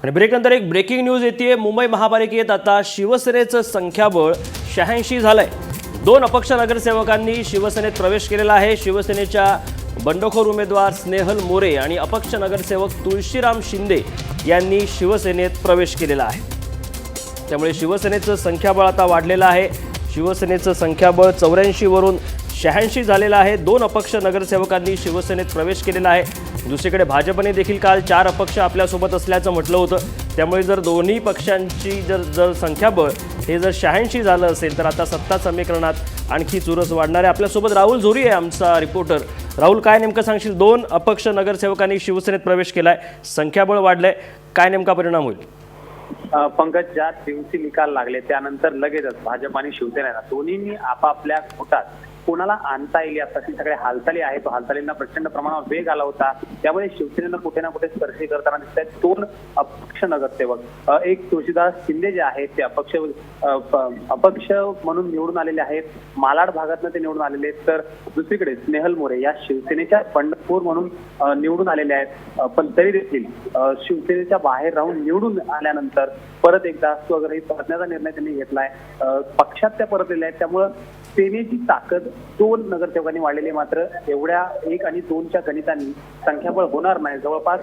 आणि ब्रेकनंतर एक breaking news येते। मुंबई महापालिकेत आता शिवसेनेचं संख्याबळ 86 झालंय। 2 अपक्ष नगरसेवकांनी शिवसेनेत प्रवेश केलेला आहे। शिवसेनेच्या बंडखोर उमेदवार स्नेहल मोरे आणि अपक्ष नगरसेवक तुळशीराम शिंदे यांनी शिवसेनेत प्रवेश केलेला आहे। त्यामुळे शिवसेनेचं संख्याबळ आता वाढलेलं आहे। शिवसेनेचं संख्याबळ 84 वरून 86 झालेलं आहे। 2 अपक्ष नगरसेवकांनी शिवसेनेत प्रवेश केलेला आहे। दुसरीकडे भाजपने देखील काल 4 अपक्ष आपल्यासोबत असल्याचं म्हटलं होतं। त्यामुळे जर दोन्ही पक्षांची जर संख्याबळ हे जर 86 झालं असेल तर आता सत्ता समीकरणात आणखी चुरस वाढणार आहे। आपल्यासोबत राहुल झोरी आहे आमचा रिपोर्टर। राहुल, काय नेमकं सांगशील? 2 अपक्ष नगरसेवकांनी शिवसेनेत प्रवेश केलाय, संख्याबळ वाढलंय, काय नेमका परिणाम होईल? पंकज, ज्या दिवशी निकाल लागले त्यानंतर लगेचच भाजप आणि शिवसेना दोन्हींनी आपापल्या खोटात कोणाला आणता येईल यासाठी सगळ्या हालचाली आहेत। तो हालचालींना प्रचंड प्रमाणावर वेग आला होता। त्यामुळे शिवसेनेनं कुठे ना कुठे स्पर्श करताना दिसत आहेत 2 अपक्ष नगरसेवक। एक तुळशीदास शिंदे जे आहेत ते अपक्ष म्हणून निवडून आलेले आहेत, मालाड भागातनं ते निवडून आलेले आहेत। तर दुसरीकडे स्नेहल मोरे या शिवसेनेच्या बंडखोर म्हणून निवडून आलेले आहेत। पण तरी देखील शिवसेनेच्या बाहेर राहून निवडून आल्यानंतर परत एकदा स्वग्रही परतण्याचा निर्णय त्यांनी घेतलाय। पक्षात त्या परतलेल्या आहेत। त्यामुळं सेनेची ताकद 2 नगरसेवकांनी वाढलेली, मात्र एवढ्या 1 आणि 2च्या गणितांनी संख्याबळ होणार नाही। जवळपास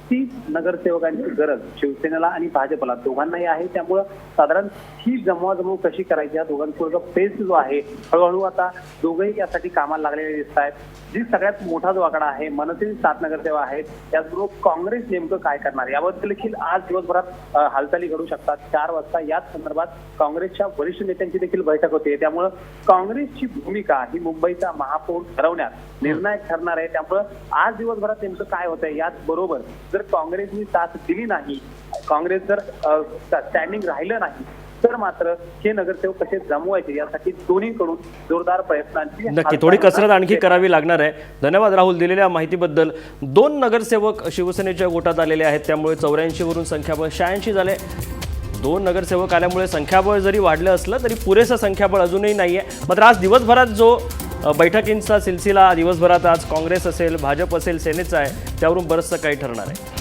30 नगरसेवकांची गरज शिवसेनेला आणि भाजपला दोघांनाही आहे। त्यामुळं साधारण ही जमवाजमव कशी करायची या दोघांचा पेस जो आहे हळूहळू आता दोघंही यासाठी कामाला लागलेले दिसत आहेत। जी सगळ्यात मोठा जो आकडा आहे, मनसेचे 7 नगरसेवक आहेत, त्याचबरोबर काँग्रेस नेमकं काय करणार याबद्दल देखील आज दिवसभरात हालचाली घडू शकतात। 4 वाजता याच संदर्भात काँग्रेसच्या वरिष्ठ नेत्यांची देखील बैठक होते। त्यामुळं काँग्रेसची भूमिका ही मुंबईचा महापौर ठरवण्यात निर्णायक ठरणार आहे। त्यामुळं आज दिवसभरात नेमकं काय होतंय याच बरोबर जर काँग्रेसनी साथ दिली नाही, काँग्रेस जर स्टँडिंग राहिलं नाही तर मात्र हे नगरसेवक कसे जमवायचे यासाठी दोन्हीकडून जोरदार प्रयत्नांची नक्की थोडी कसरत आणखी करावी लागणार आहे। धन्यवाद राहुल दिलेल्या माहितीबद्दल। 2 नगरसेवक शिवसेनेच्या गोटात आलेले आहेत, त्यामुळे 84 वरून संख्याबळ 86 झाले। 2 नगरसेवक आल्यामुळे संख्याबळ जरी वाढलं असलं तरी पुरेसं संख्याबळ अजूनही नाहीये। मात्र आज दिवसभरात जो बैठकींचा सिलसिला दिवसभरात आज काँग्रेस असेल, भाजप असेल, सेनेचा आहे, त्यावरून बरंचसं काही ठरणार आहे।